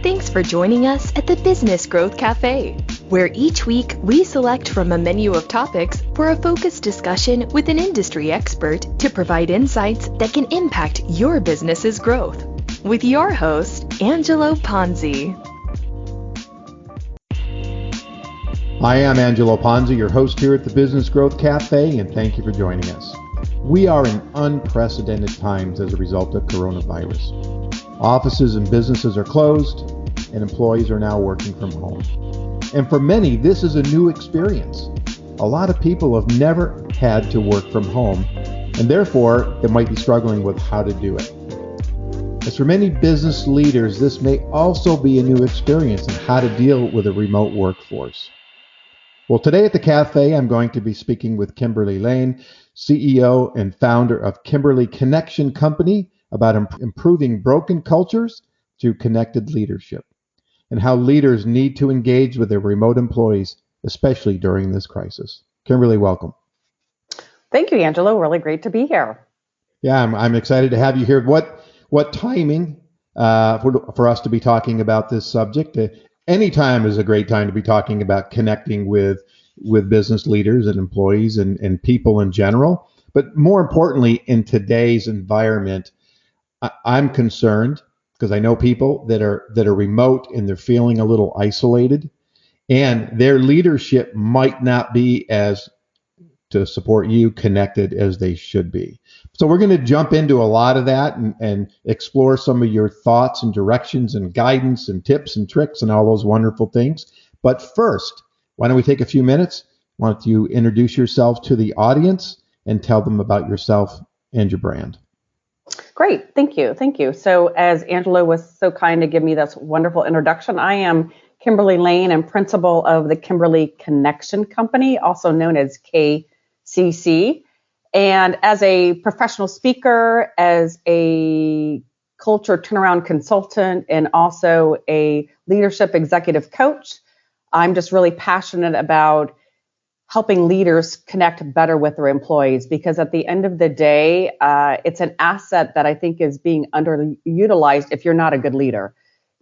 Thanks for joining us at the Business Growth Café, where each week we select from a menu of topics for a focused discussion with an industry expert to provide insights that can impact your business's growth. With your host, Angelo Ponzi. Hi, I'm Angelo Ponzi, your host here at the Business Growth Café, and thank you for joining us. We are in unprecedented times as a result of coronavirus. Offices and businesses are closed, and employees are now working from home. And for many, this is a new experience. A lot of people have never had to work from home, and therefore, they might be struggling with how to do it. As for many business leaders, this may also be a new experience in how to deal with a remote workforce. Well, today at the Cafe, I'm going to be speaking with Kimberly Layne, CEO and founder of Kimberly Connection Company, about improving broken cultures through connected leadership, and how leaders need to engage with their remote employees, especially during this crisis. Kimberly, welcome. Thank you, Angelo. Really great to be here. Yeah, I'm excited to have you here. What timing for us to be talking about this subject? Any time is a great time to be talking about connecting with business leaders and employees and people in general. But more importantly, in today's environment, I'm concerned because I know people that are remote and they're feeling a little isolated, and their leadership might not be as to support you connected as they should be. So we're going to jump into a lot of that and explore some of your thoughts and directions and guidance and tips and tricks and all those wonderful things. But first, why don't we take a few minutes? Why don't you introduce yourself to the audience and tell them about yourself and your brand? Great. Thank you. So as Angelo was so kind to give me this wonderful introduction, I am Kimberly Layne and principal of the Kimberly Connection Company, also known as KCC. And as a professional speaker, as a culture turnaround consultant, and also a leadership executive coach, I'm just really passionate about helping leaders connect better with their employees, because at the end of the day, it's an asset that I think is being underutilized if you're not a good leader,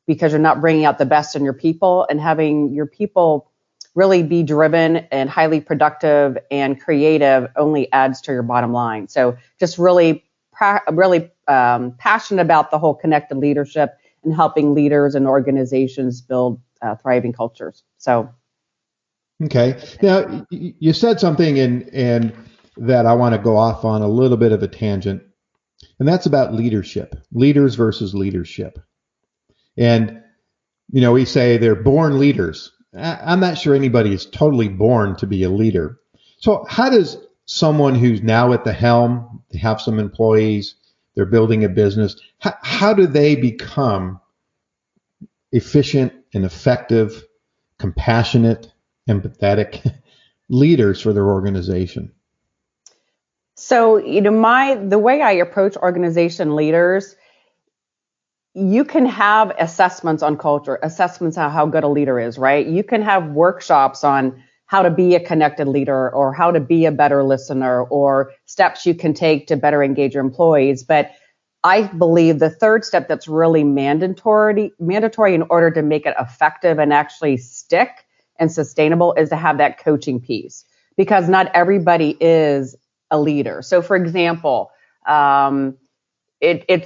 because you're not bringing out the best in your people, and having your people really be driven and highly productive and creative only adds to your bottom line. So just really passionate about the whole connected leadership and helping leaders and organizations build thriving cultures. So. Okay. Now, you said something and that I want to go off on a little bit of a tangent, and that's about leadership, leaders versus leadership. And, we say they're born leaders. I'm not sure anybody is totally born to be a leader. So how does someone who's now at the helm, they have some employees, they're building a business, how do they become efficient and effective, compassionate, empathetic leaders for their organization? So, the way I approach organization leaders, you can have assessments on culture, assessments on how good a leader is, right? You can have workshops on how to be a connected leader or how to be a better listener or steps you can take to better engage your employees. But I believe the third step that's really mandatory in order to make it effective and actually stick and sustainable is to have that coaching piece, because not everybody is a leader. So for example,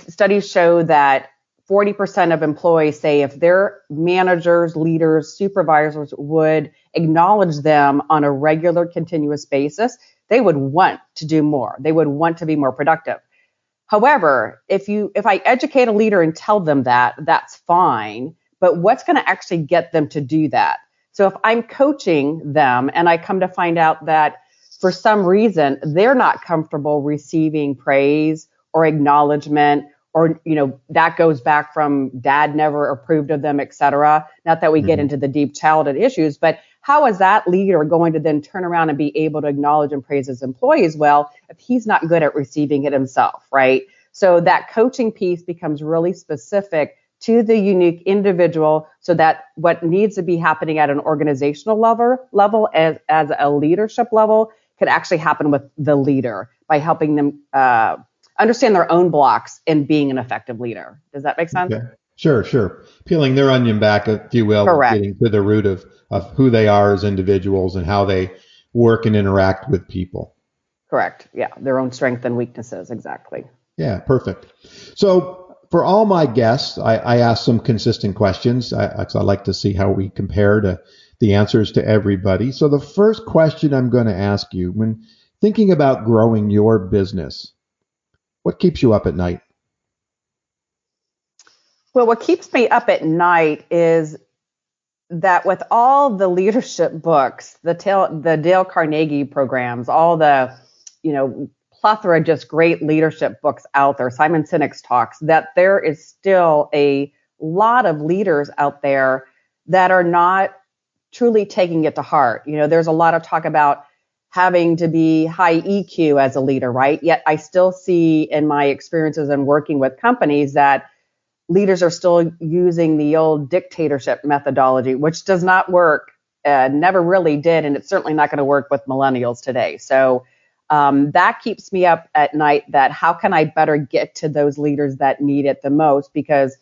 studies show that 40% of employees say if their managers, leaders, supervisors would acknowledge them on a regular, continuous basis, they would want to do more. They would want to be more productive. However, if I educate a leader and tell them that, that's fine. But what's going to actually get them to do that? So if I'm coaching them and I come to find out that for some reason they're not comfortable receiving praise or acknowledgement, or, that goes back from dad never approved of them, et cetera. Not that we get into the deep childhood issues, but how is that leader going to then turn around and be able to acknowledge and praise his employees well if he's not good at receiving it himself, right? So that coaching piece becomes really specific to the unique individual, so that what needs to be happening at an organizational level as a leadership level could actually happen with the leader by helping them understand their own blocks in being an effective leader. Does that make sense? Okay. Sure, sure. Peeling their onion back, if you will, and Correct. getting to the root of who they are as individuals and how they work and interact with people. Correct. Yeah. Their own strengths and weaknesses. Exactly. Yeah, perfect. So for all my guests, I ask some consistent questions. I like to see how we compare to the answers to everybody. So the first question I'm going to ask you, when thinking about growing your business, what keeps you up at night? Well, what keeps me up at night is that with all the leadership books, the Dale Carnegie programs, all the, plethora of just great leadership books out there, Simon Sinek's talks, that there is still a lot of leaders out there that are not truly taking it to heart. There's a lot of talk about having to be high EQ as a leader, right? Yet I still see in my experiences and working with companies that leaders are still using the old dictatorship methodology, which does not work, never really did, and it's certainly not going to work with millennials today. So that keeps me up at night, that how can I better get to those leaders that need it the most? Because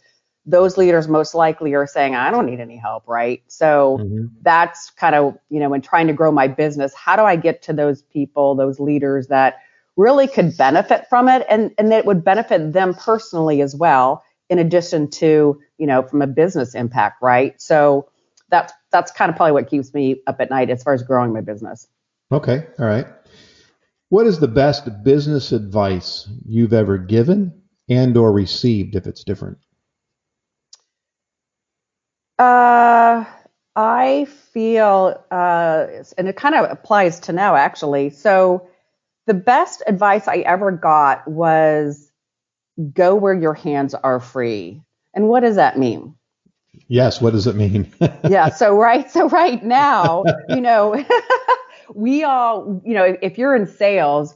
those leaders most likely are saying, I don't need any help, right? So that's kind of, when trying to grow my business, how do I get to those people, those leaders that really could benefit from it and that would benefit them personally as well, in addition to, from a business impact, right? So that's kind of probably what keeps me up at night as far as growing my business. Okay, all right. What is the best business advice you've ever given and or received, if it's different? I feel, and it kind of applies to now actually. So the best advice I ever got was go where your hands are free. And what does that mean? Yes, what does it mean? Yeah. So right now, we all, if you're in sales,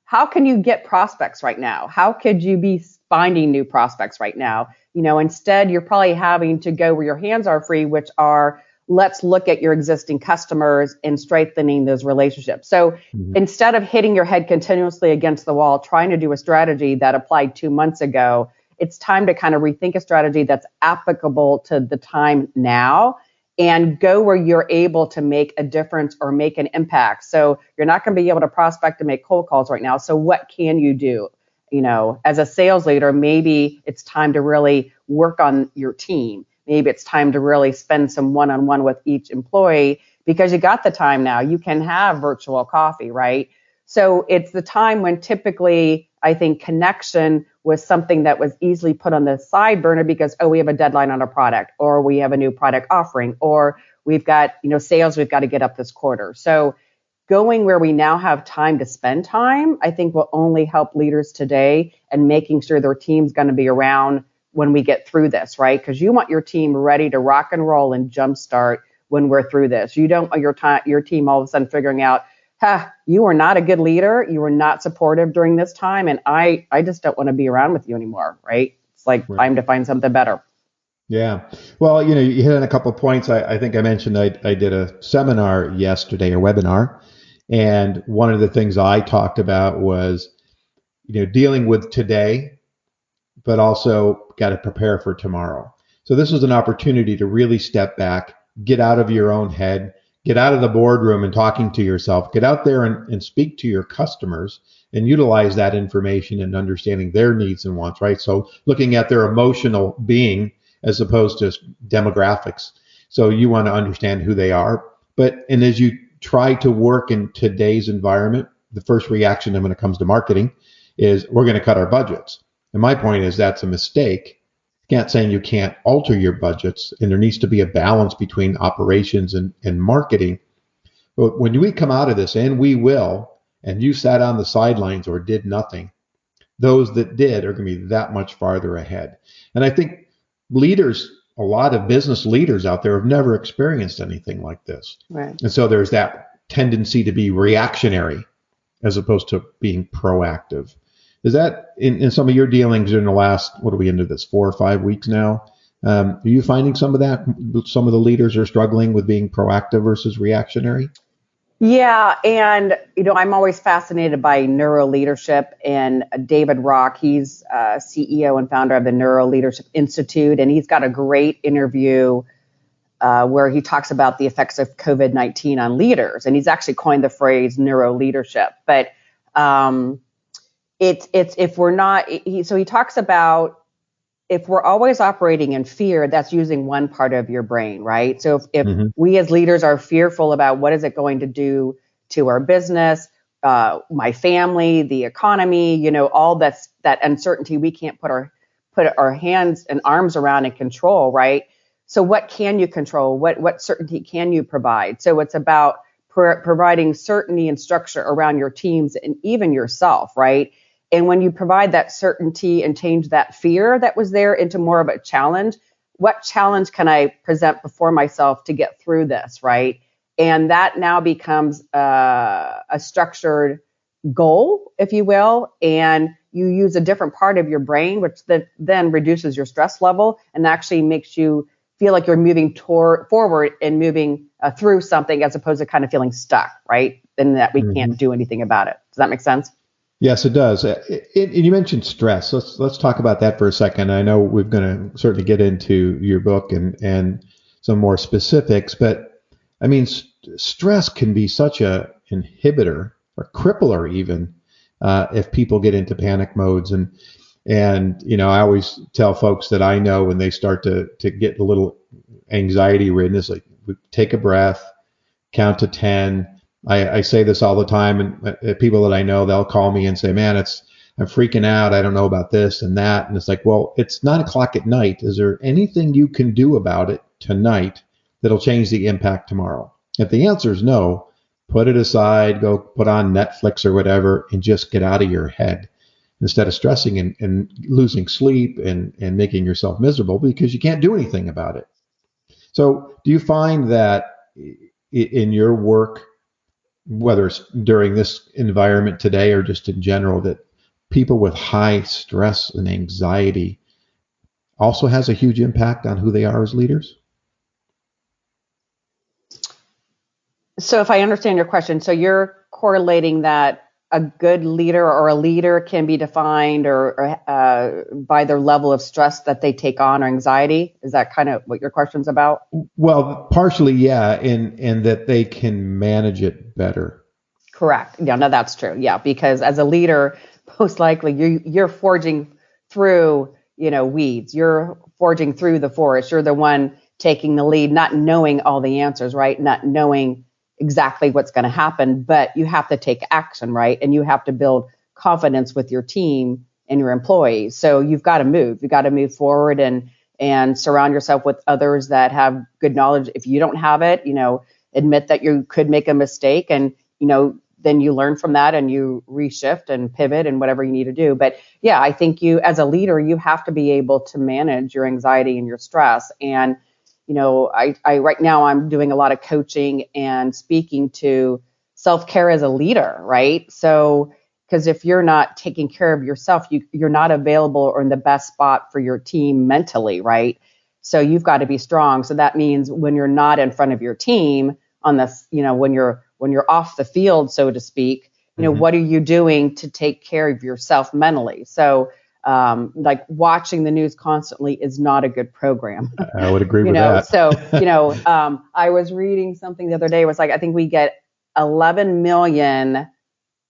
how can you get prospects right now? How could you be finding new prospects right now? Instead, you're probably having to go where your hands are free, which are, let's look at your existing customers and strengthening those relationships. So instead of hitting your head continuously against the wall, trying to do a strategy that applied 2 months ago, it's time to kind of rethink a strategy that's applicable to the time now and go where you're able to make a difference or make an impact. So you're not going to be able to prospect and make cold calls right now. So what can you do? As a sales leader, maybe it's time to really work on your team. Maybe it's time to really spend some one-on-one with each employee because you got the time now. You can have virtual coffee, right? So it's the time when typically I think connection was something that was easily put on the side burner because, we have a deadline on a product, or we have a new product offering, or we've got, sales we've got to get up this quarter. So going where we now have time to spend time, I think will only help leaders today and making sure their team's going to be around when we get through this, right? Because you want your team ready to rock and roll and jumpstart when we're through this. You don't want your team all of a sudden figuring out, you are not a good leader. You were not supportive during this time. And I just don't want to be around with you anymore, right? It's like time to find something better. Yeah. Well, you hit on a couple of points. I think I mentioned I did a seminar yesterday, a webinar. And one of the things I talked about was, dealing with today, but also got to prepare for tomorrow. So this was an opportunity to really step back, get out of your own head, get out of the boardroom and talking to yourself, get out there and speak to your customers and utilize that information and understanding their needs and wants, right? So looking at their emotional being as opposed to demographics. So you want to understand who they are. And as you try to work in today's environment, the first reaction when it comes to marketing is we're going to cut our budgets. And my point is that's a mistake. Saying you can't alter your budgets, and there needs to be a balance between operations and marketing. But when we come out of this, and we will, and you sat on the sidelines or did nothing, those that did are going to be that much farther ahead. And I think leaders, a lot of business leaders out there have never experienced anything like this. Right. And so there's that tendency to be reactionary as opposed to being proactive. Is that in some of your dealings in the last, what are we into this, 4 or 5 weeks now? Are you finding some of that? Some of the leaders are struggling with being proactive versus reactionary? Yeah, and I'm always fascinated by neuro leadership, and David Rock, he's CEO and founder of the Neuro Leadership Institute, and he's got a great interview where he talks about the effects of COVID-19 on leaders, and he's actually coined the phrase neuro leadership. But it's if we're not, so he talks about if we're always operating in fear, that's using one part of your brain, right? So if we as leaders are fearful about what is it going to do to our business, my family, the economy, all that uncertainty we can't put our hands and arms around and control, right? So what can you control? What certainty can you provide? So it's about providing certainty and structure around your teams and even yourself, right? And when you provide that certainty and change that fear that was there into more of a challenge, what challenge can I present before myself to get through this, right? And that now becomes a structured goal, if you will, and you use a different part of your brain, which then reduces your stress level and actually makes you feel like you're moving forward and moving through something as opposed to kind of feeling stuck, right? And that we can't do anything about it. Does that make sense? Yes, it does. And you mentioned stress. Let's talk about that for a second. I know we're going to certainly get into your book and some more specifics, but I mean, stress can be such a inhibitor or crippler even if people get into panic modes. And I always tell folks that I know when they start to get a little anxiety ridden, it's like take a breath, count to 10. I say this all the time, and people that I know, they'll call me and say, man, I'm freaking out. I don't know about this and that. And it's like, well, it's 9:00 at night. Is there anything you can do about it tonight that'll change the impact tomorrow? If the answer is no, put it aside, go put on Netflix or whatever, and just get out of your head instead of stressing and losing sleep and making yourself miserable because you can't do anything about it. So do you find that in your work, whether it's during this environment today or just in general, that people with high stress and anxiety also has a huge impact on who they are as leaders? So if I understand your question, so you're correlating that a good leader or a leader can be defined or by their level of stress that they take on or anxiety. Is that kind of what your question's about? Well, partially, yeah, and that they can manage it better. Correct. Yeah, no, that's true. Yeah, because as a leader, most likely you're forging through, weeds. You're forging through the forest. You're the one taking the lead, not knowing all the answers, right? Not knowing exactly what's going to happen, but you have to take action, right? And you have to build confidence with your team and your employees. So you've got to move. You've got to move forward and surround yourself with others that have good knowledge. If you don't have it, admit that you could make a mistake and, then you learn from that and you reshift and pivot and whatever you need to do. But yeah, I think you, as a leader, you have to be able to manage your anxiety and your stress. And, I right now I'm doing a lot of coaching and speaking to self-care as a leader, right? So, because if you're not taking care of yourself, you're not available or in the best spot for your team mentally, right? So you've got to be strong. So that means when you're not in front of your team on this, when you're off the field, so to speak, what are you doing to take care of yourself mentally? So like watching the news constantly is not a good program. I would agree with that. So, I was reading something the other day. It was like, I think we get 11 million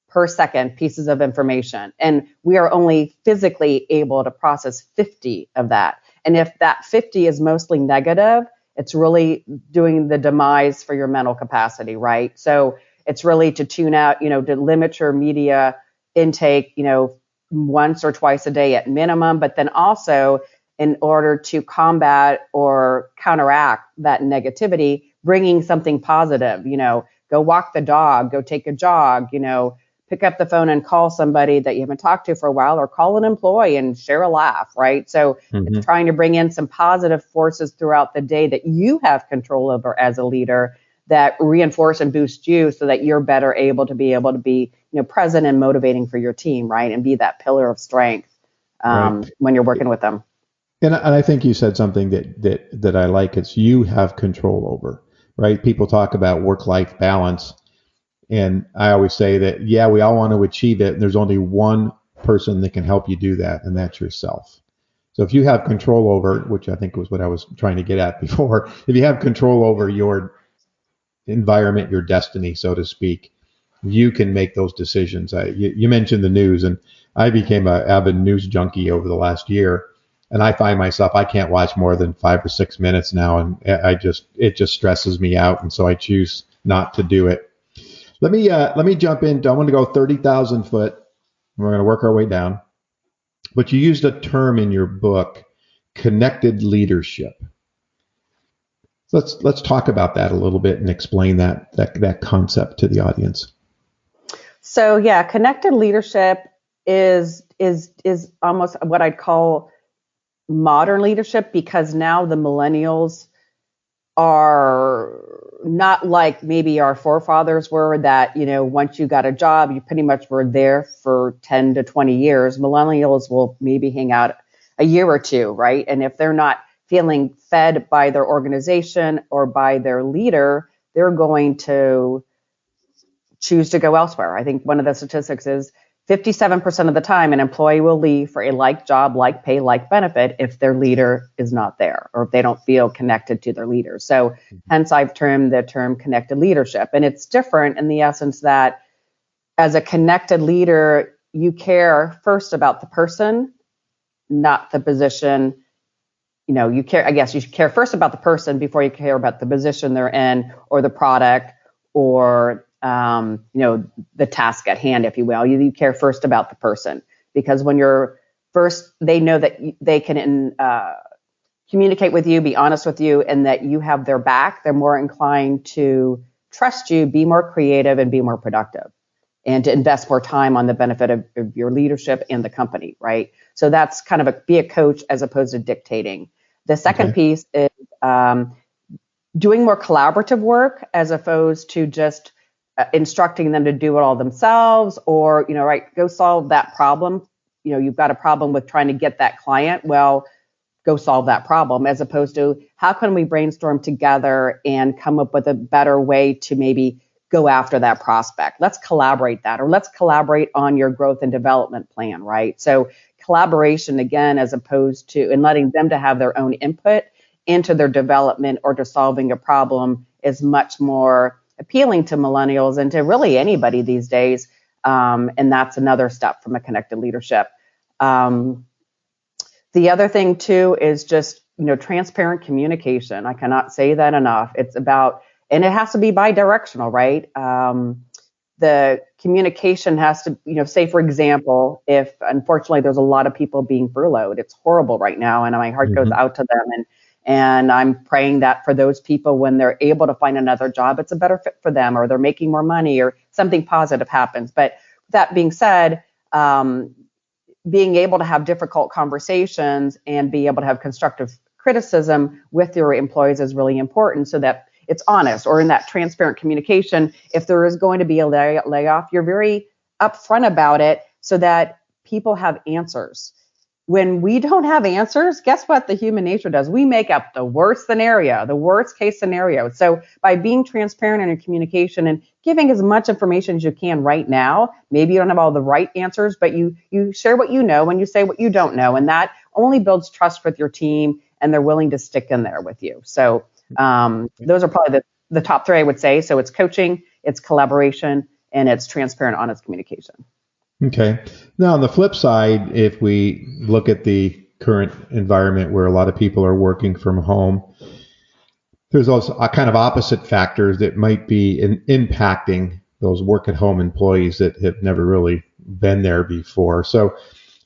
per second pieces of information, and we are only physically able to process 50 of that. And if that 50 is mostly negative, it's really doing the demise for your mental capacity, right? So it's really to tune out, to limit your media intake, once or twice a day at minimum, but then also in order to combat or counteract that negativity, bringing something positive, go walk the dog, go take a jog, pick up the phone and call somebody that you haven't talked to for a while, or call an employee and share a laugh, right? So it's trying to bring in some positive forces throughout the day that you have control over as a leader that reinforce and boost you so that you're better able to be present and motivating for your team, right? And be that pillar of strength right. When you're working with them. And I think you said something that I like. It's you have control over, right? People talk about work-life balance, And I always say that, yeah, we all want to achieve it. And there's only one person that can help you do that, and that's yourself. So if you have control over, which I think was what I was trying to get at before, if you have control over your environment, your destiny, so to speak, you can make those decisions. You mentioned the news, and I became an avid news junkie over the last year. And I find myself, I can't watch more than 5 or 6 minutes now. And it just stresses me out. And so I choose not to do it. Let me jump in. I want to go 30,000 foot. We're going to work our way down. But you used a term in your book, connected leadership. Let's talk about that a little bit and explain that concept to the audience. So yeah, connected leadership is almost what I'd call modern leadership, because now the millennials are not like maybe our forefathers were, that, once you got a job, you pretty much were there for 10 to 20 years. Millennials will maybe hang out a year or two, right? And if they're not feeling fed by their organization or by their leader, they're going to choose to go elsewhere. I think one of the statistics is 57% of the time an employee will leave for a like job, like pay, like benefit if their leader is not there, or if they don't feel connected to their leader. So hence I've termed the term connected leadership. And it's different in the essence that as a connected leader, you care first about the person, not the position. You care first about the person before you care about the position they're in, or the product, or the task at hand, if you will. You care first about the person, because when you're first, they know that they can communicate with you, be honest with you, and that you have their back. They're more inclined to trust you, be more creative, and be more productive, and to invest more time on the benefit of your leadership and the company, right? So that's kind of be a coach as opposed to dictating. The second piece is doing more collaborative work as opposed to just instructing them to do it all themselves, or, go solve that problem. You've got a problem with trying to get that client. Well, go solve that problem, as opposed to how can we brainstorm together and come up with a better way to maybe go after that prospect. Let's collaborate that, or let's collaborate on your growth and development plan, right? So collaboration, again, as opposed to, and letting them to have their own input into their development or to solving a problem, is much more appealing to millennials and to really anybody these days. And that's another step from a connected leadership. The other thing too is just, transparent communication. I cannot say that enough. It's about, and it has to be bi-directional, right? The communication has to, say, for example, if unfortunately there's a lot of people being furloughed, it's horrible right now, and my heart goes out to them. And I'm praying that for those people, when they're able to find another job, it's a better fit for them, or they're making more money, or something positive happens. But that being said, being able to have difficult conversations and be able to have constructive criticism with your employees is really important, so that it's honest, or in that transparent communication. If there is going to be a layoff, you're very upfront about it so that people have answers. When we don't have answers, guess what the human nature does? We make up the worst scenario, the worst case scenario. So by being transparent in your communication and giving as much information as you can right now, maybe you don't have all the right answers, but you share what you know and you say what you don't know. And that only builds trust with your team, and they're willing to stick in there with you. So those are probably the top three, I would say. So it's coaching, it's collaboration, and it's transparent, honest communication. Okay. Now, on the flip side, if we look at the current environment where a lot of people are working from home, there's also a kind of opposite factors that might be impacting those work at home employees that have never really been there before. So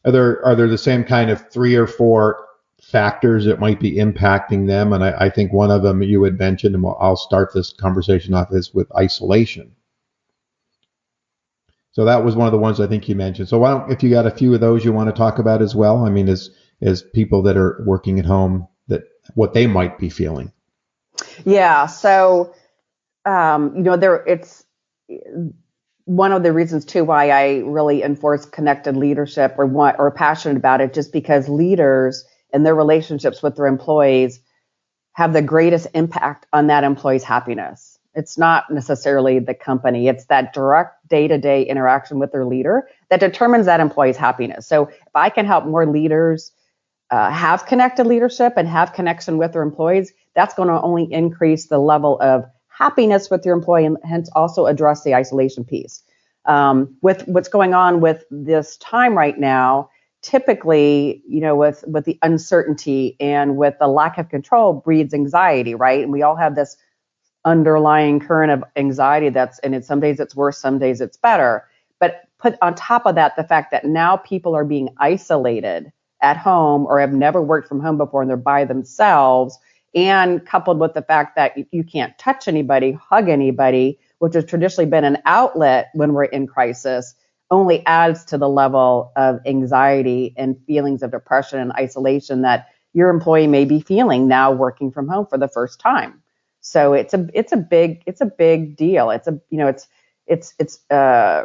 are there the same kind of 3 or 4 factors that might be impacting them? And I think one of them you had mentioned, and I'll start this conversation off, is with isolation. So that was one of the ones I think you mentioned. So why don't, if you got a few of those you want to talk about as well, I mean, as people that are working at home, that what they might be feeling. Yeah. So, it's one of the reasons too why I really enforce connected leadership, or passionate about it, just because leaders and their relationships with their employees have the greatest impact on that employee's happiness. It's not necessarily the company. It's that direct day-to-day interaction with their leader that determines that employee's happiness. So if I can help more leaders have connected leadership and have connection with their employees, that's going to only increase the level of happiness with your employee and hence also address the isolation piece. With what's going on with this time right now, typically, with the uncertainty and with the lack of control breeds anxiety, right? And we all have this underlying current of anxiety and some days it's worse, some days it's better. But put on top of that, the fact that now people are being isolated at home or have never worked from home before and they're by themselves, and coupled with the fact that you can't touch anybody, hug anybody, which has traditionally been an outlet when we're in crisis, only adds to the level of anxiety and feelings of depression and isolation that your employee may be feeling now working from home for the first time. So it's a big deal. It's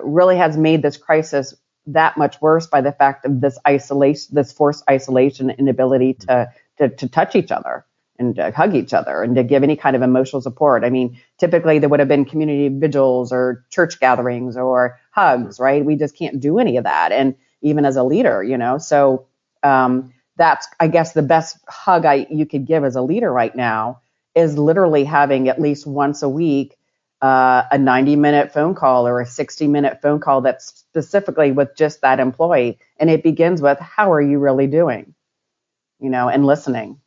really has made this crisis that much worse by the fact of this isolation, this forced isolation, inability to touch each other and to hug each other and to give any kind of emotional support. I mean, typically there would have been community vigils or church gatherings or hugs, right? We just can't do any of that. And even as a leader, so that's, I guess, the best hug you could give as a leader right now is literally having at least once a week a 90-minute phone call or a 60-minute phone call that's specifically with just that employee. And it begins with, how are you really doing? And listening.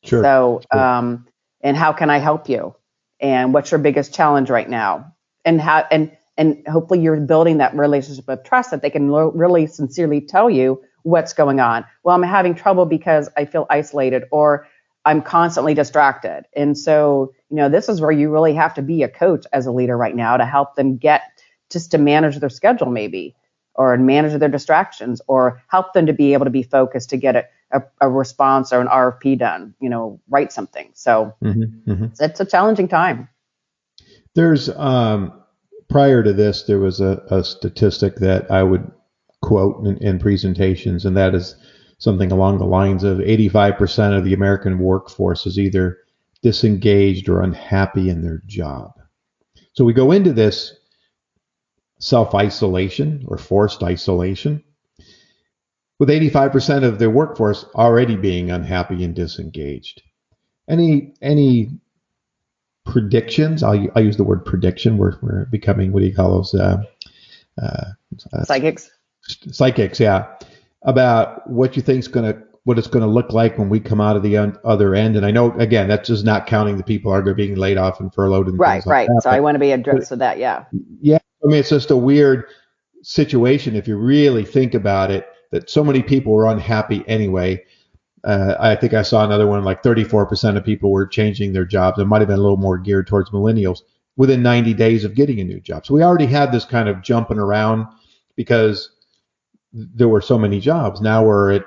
Sure. So, Sure. And how can I help you? And what's your biggest challenge right now? And how, and hopefully you're building that relationship of trust that they can really sincerely tell you what's going on. Well, I'm having trouble because I feel isolated or I'm constantly distracted. And so, this is where you really have to be a coach as a leader right now to help them get just to manage their schedule maybe, or manage their distractions, or help them to be able to be focused to get a response or an RFP done, write something. So It's a challenging time. There's, prior to this, there was a statistic that I would quote in presentations, and that is something along the lines of 85% of the American workforce is either disengaged or unhappy in their job. So we go into this self-isolation or forced isolation with 85% of their workforce already being unhappy and disengaged. Any predictions? I'll use the word prediction. We're becoming, what do you call those? Psychics. Psychics, yeah. About what you think's what it's gonna look like when we come out of the other end. And I know, again, that's just not counting the people who are being laid off and furloughed and right. things like that. So I want to be addressed to that. Yeah. Yeah. I mean, it's just a weird situation if you really think about it, that so many people were unhappy anyway. I think I saw another one, like 34% of people were changing their jobs. It might have been a little more geared towards millennials within 90 days of getting a new job. So we already had this kind of jumping around because there were so many jobs. Now we're at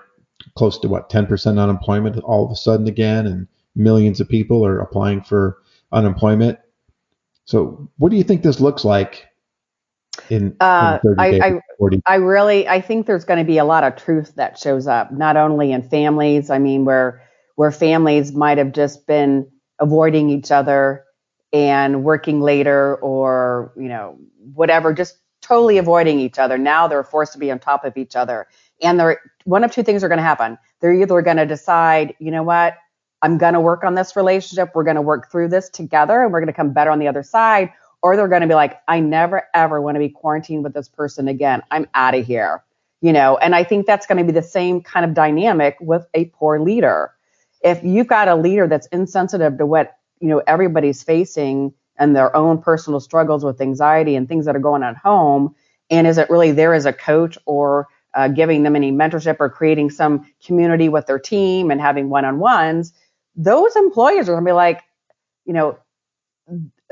close to 10% unemployment all of a sudden again, and millions of people are applying for unemployment. So what do you think this looks like in 30 days, 40? I think there's going to be a lot of truth that shows up, not only in families. I mean, where families might have just been avoiding each other and working later, or whatever, just totally avoiding each other. Now they're forced to be on top of each other, and one of two things are going to happen. They're either going to decide, you know what, I'm going to work on this relationship. We're going to work through this together, and we're going to come better on the other side. Or they're going to be like, I never, ever want to be quarantined with this person again. I'm out of here. And I think that's going to be the same kind of dynamic with a poor leader. If you've got a leader that's insensitive to what, everybody's facing and their own personal struggles with anxiety and things that are going on at home, and isn't really there as a coach or giving them any mentorship or creating some community with their team and having one-on-ones, those employers are going to be like,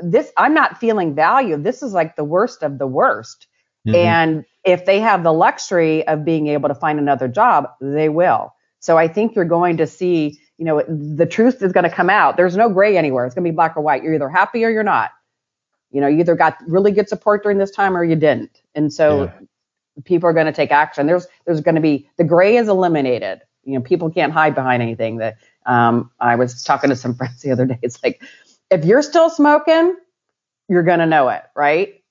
this, I'm not feeling value. This is like the worst of the worst. Mm-hmm. And if they have the luxury of being able to find another job, they will. So I think you're going to see, the truth is going to come out. There's no gray anywhere. It's going to be black or white. You're either happy or you're not. You either got really good support during this time or you didn't. And so people are going to take action. There's going to be, the gray is eliminated. People can't hide behind anything. That I was talking to some friends the other day. It's like, if you're still smoking, you're going to know it, right?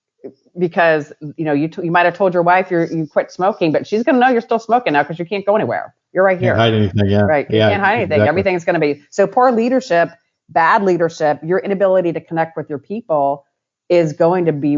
Because, you might have told your wife you quit smoking, but she's going to know you're still smoking now because you can't go anywhere. You're right here. Can't hide anything. Yeah. Right. You Yeah, can't hide anything. exactly. Everything's going to be. So poor leadership, bad leadership, your inability to connect with your people is going to be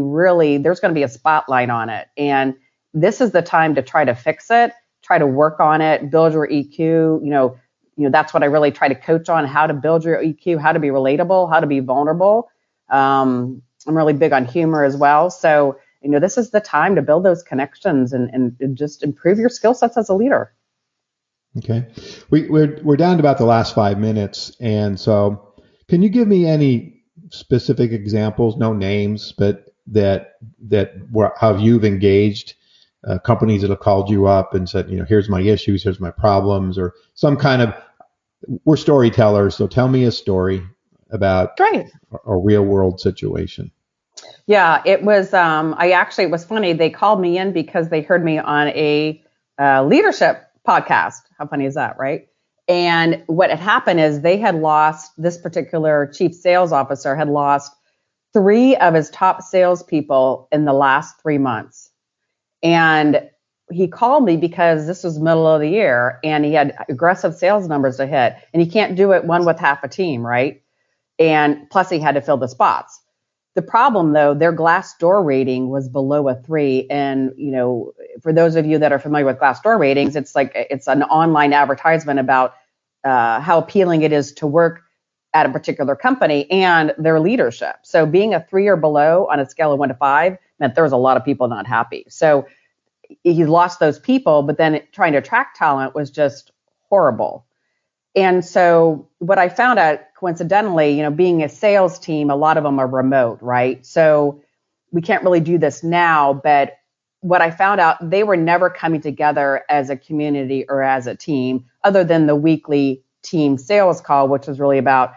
there's going to be a spotlight on it. And this is the time to try to fix it, try to work on it, build your EQ. That's what I really try to coach on, how to build your EQ, how to be relatable, how to be vulnerable. I'm really big on humor as well. So, this is the time to build those connections and just improve your skill sets as a leader. Okay. We're down to about the last 5 minutes. And so can you give me any specific examples, no names, but how you've engaged companies that have called you up and said, here's my issues, here's my problems, or some kind of, we're storytellers. So tell me a story about a real world situation. Yeah, it was, it was funny. They called me in because they heard me on a leadership podcast. How funny is that, right? And what had happened is this particular chief sales officer had lost 3 of his top salespeople in the last 3 months. And he called me because this was middle of the year and he had aggressive sales numbers to hit. And he can't do it with half a team, right? And plus he had to fill the spots. The problem, though, their Glassdoor rating was below a 3. And, for those of you that are familiar with Glassdoor ratings, it's an online advertisement about how appealing it is to work at a particular company and their leadership. So being a 3 or below on a scale of 1 to 5 meant there was a lot of people not happy. So he lost those people, but then trying to attract talent was just horrible. And so what I found out coincidentally, being a sales team, a lot of them are remote, right? So we can't really do this now, but what I found out, they were never coming together as a community or as a team other than the weekly team sales call, which was really about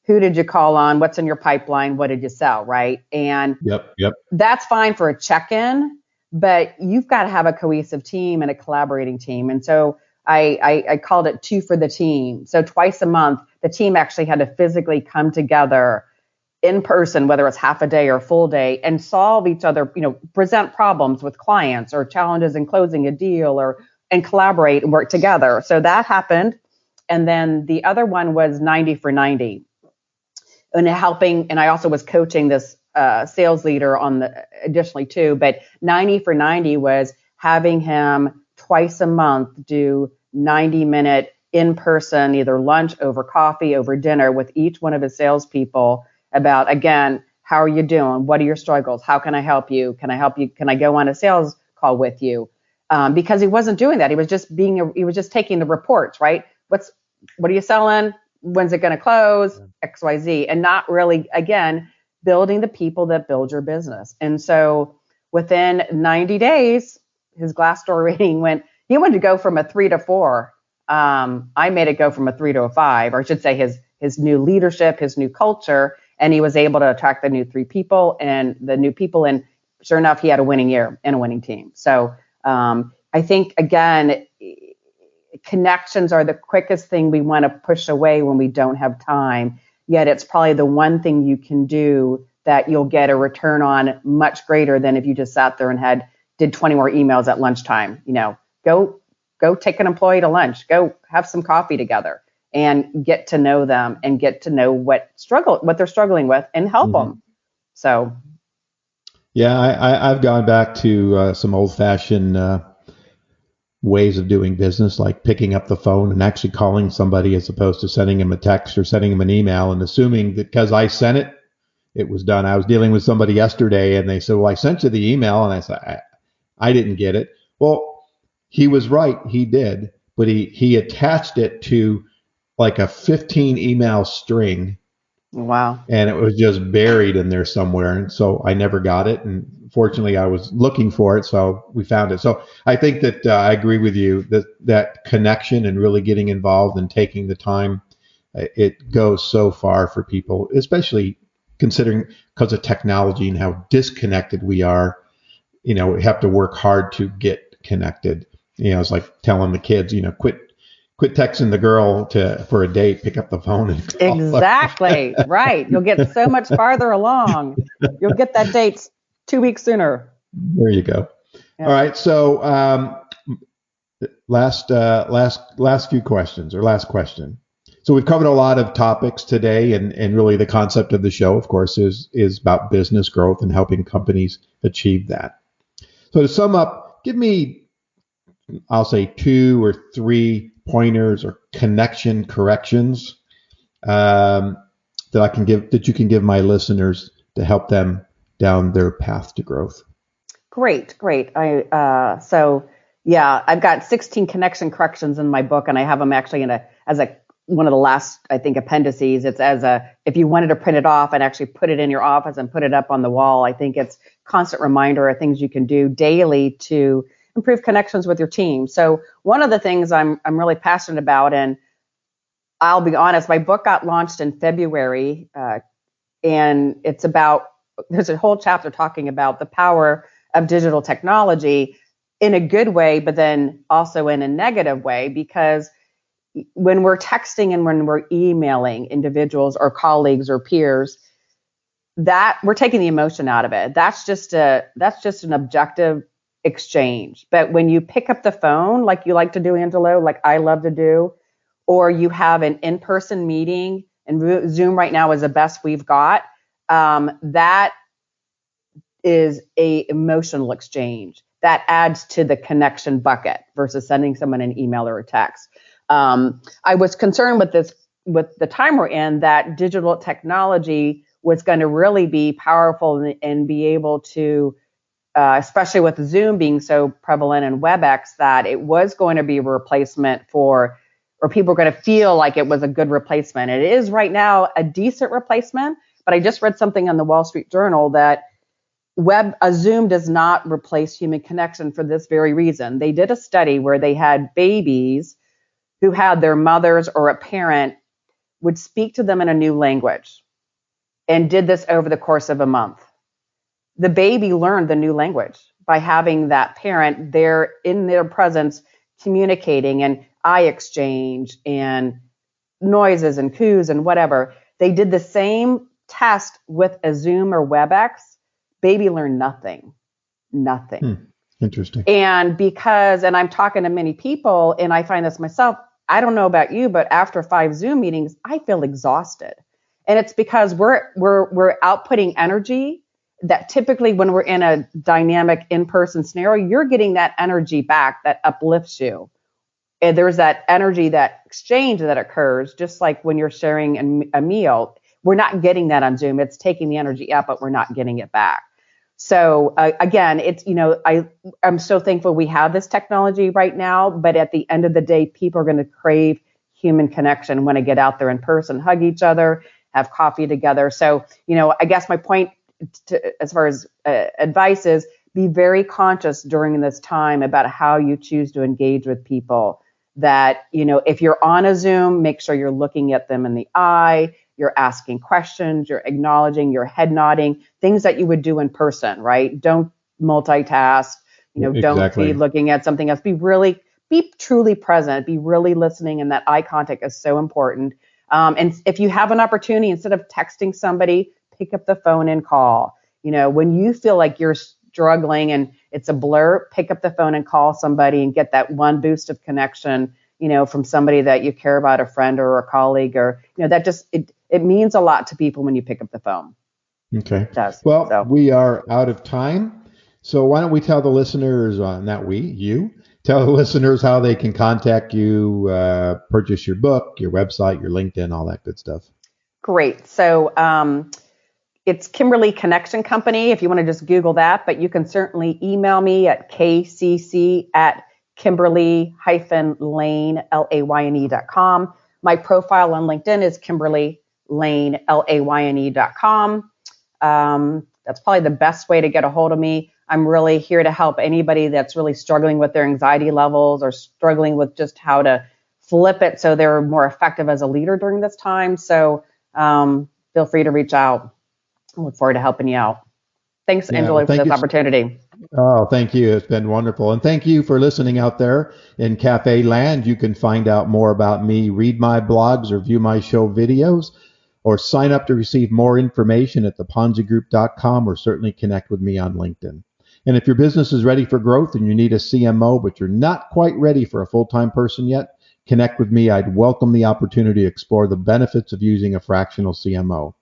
who did you call on? What's in your pipeline? What did you sell? Right. And Yep. That's fine for a check-in, but you've got to have a cohesive team and a collaborating team. And so I called it 2 for the team. So twice a month, the team actually had to physically come together in person, whether it's half a day or full day, and solve each other, present problems with clients or challenges in closing a deal and collaborate and work together. So that happened. And then the other one was 90 for 90. And I also was coaching this sales leader additionally too, but 90 for 90 was having him twice a month do 90-minute in-person, either lunch, over coffee, over dinner with each one of his salespeople about, again, how are you doing? What are your struggles? How can I help you? Can I help you? Can I go on a sales call with you? Because he wasn't doing that. He was just taking the reports, right? What are you selling? When's it going to close? XYZ, and not really, again, building the people that build your business. And so within 90 days, his Glassdoor rating he wanted to go from a 3 to 4. I made it go from a 3 to a 5, or I should say his new leadership, his new culture, and he was able to attract the new 3 people and the new people. And sure enough, he had a winning year and a winning team. So I think, again, connections are the quickest thing we want to push away when we don't have time. Yet it's probably the one thing you can do that you'll get a return on much greater than if you just sat there and did 20 more emails at lunchtime. Go take an employee to lunch, go have some coffee together and get to know them and get to know what they're struggling with and help them. So. Yeah, I've gone back to some old fashioned ways of doing business, like picking up the phone and actually calling somebody as opposed to sending them a text or sending them an email and assuming that because I sent it, it was done. I was dealing with somebody yesterday and they said, well, I sent you the email. And I said, I didn't get it. Well, he was right. He did. But he attached it to like a 15 email string. Wow. And it was just buried in there somewhere. And so I never got it. And fortunately, I was looking for it. So we found it. So I think that I agree with you that connection and really getting involved and taking the time, it goes so far for people, especially considering because of technology and how disconnected we are. We have to work hard to get connected. It's like telling the kids, quit quit texting the girl for a date, pick up the phone and call her. Exactly. Right. You'll get so much farther along. You'll get that date 2 weeks sooner. There you go. Yeah. All right. So last few questions, or last question. So we've covered a lot of topics today, and really the concept of the show, of course, is about business growth and helping companies achieve that. So to sum up, give me, I'll say 2 or 3 pointers or connection corrections that you can give my listeners to help them down their path to growth. Great. I've got 16 connection corrections in my book, and I have them actually as one of the last, I think, appendices. It's if you wanted to print it off and actually put it in your office and put it up on the wall. I think it's constant reminder of things you can do daily to improve connections with your team. So one of the things I'm really passionate about, and I'll be honest, my book got launched in February, and there's a whole chapter talking about the power of digital technology in a good way, but then also in a negative way, because when we're texting and when we're emailing individuals or colleagues or peers, that we're taking the emotion out of it. That's just an objective exchange. But when you pick up the phone, like you like to do, Angelo, like I love to do, or you have an in-person meeting, and Zoom right now is the best we've got, that is a emotional exchange that adds to the connection bucket versus sending someone an email or a text. I was concerned with the time we're in, that digital technology was going to really be powerful and be able to, especially with Zoom being so prevalent and WebEx, that it was going to be a replacement or people are going to feel like it was a good replacement. It is right now a decent replacement, but I just read something on the Wall Street Journal that Zoom does not replace human connection for this very reason. They did a study where they had babies who had their mothers or a parent would speak to them in a new language, and did this over the course of a month. The baby learned the new language by having that parent there in their presence, communicating and eye exchange and noises and coos and whatever. They did the same test with a Zoom or WebEx. Baby learned nothing. Interesting. And I'm talking to many people, and I find this myself, I don't know about you, but after 5 Zoom meetings, I feel exhausted. And it's because we're outputting energy that typically when we're in a dynamic in-person scenario, you're getting that energy back that uplifts you. And there's that energy, that exchange that occurs, just like when you're sharing a meal. We're not getting that on Zoom. It's taking the energy up, but we're not getting it back. So again, it's, I'm so thankful we have this technology right now, but at the end of the day, people are going to crave human connection, want to get out there in person, hug each other, have coffee together. So, I guess my point as far as advice is, be very conscious during this time about how you choose to engage with people. That, if you're on a Zoom, make sure you're looking at them in the eye, you're asking questions, you're acknowledging, you're head nodding, things that you would do in person, right? Don't multitask, Exactly. Don't be looking at something else. Be truly present, be really listening, and that eye contact is so important. And if you have an opportunity, instead of texting somebody, pick up the phone and call. When you feel like you're struggling and it's a blur, pick up the phone and call somebody and get that one boost of connection, from somebody that you care about, a friend or a colleague, or, that just, it means a lot to people when you pick up the phone. Okay. It does. Well, we are out of time. So why don't we tell the listeners, tell the listeners how they can contact you, purchase your book, your website, your LinkedIn, all that good stuff. Great. So it's Kimberly Connection Company, if you want to just Google that, but you can certainly email me at kcc@Kimberly-Layne, Layne.com. My profile on LinkedIn is Kimberly Layne, Layne.com. That's probably the best way to get a hold of me. I'm really here to help anybody that's really struggling with their anxiety levels or struggling with just how to flip it so they're more effective as a leader during this time. So feel free to reach out. I look forward to helping you out. Thanks, Angelo, for this opportunity. Oh, thank you. It's been wonderful. And thank you for listening out there in Cafe Land. You can find out more about me, read my blogs, or view my show videos, or sign up to receive more information at theponzigroup.com, or certainly connect with me on LinkedIn. And if your business is ready for growth and you need a CMO, but you're not quite ready for a full-time person yet, connect with me. I'd welcome the opportunity to explore the benefits of using a fractional CMO.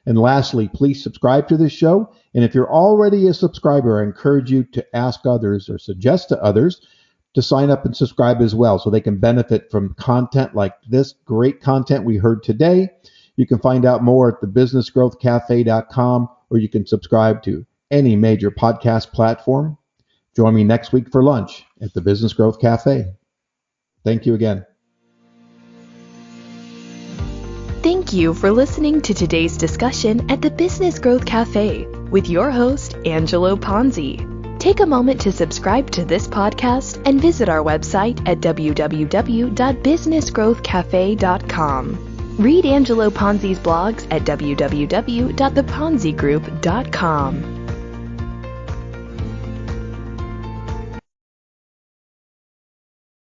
And lastly, please subscribe to this show. And if you're already a subscriber, I encourage you to ask others or suggest to others to sign up and subscribe as well so they can benefit from content like this great content we heard today. You can find out more at thebusinessgrowthcafe.com, or you can subscribe to any major podcast platform. Join me next week for lunch at the Business Growth Cafe. Thank you again. Thank you for listening to today's discussion at the Business Growth Cafe with your host, Angelo Ponzi. Take a moment to subscribe to this podcast and visit our website at www.businessgrowthcafe.com. Read Angelo Ponzi's blogs at www.theponzigroup.com.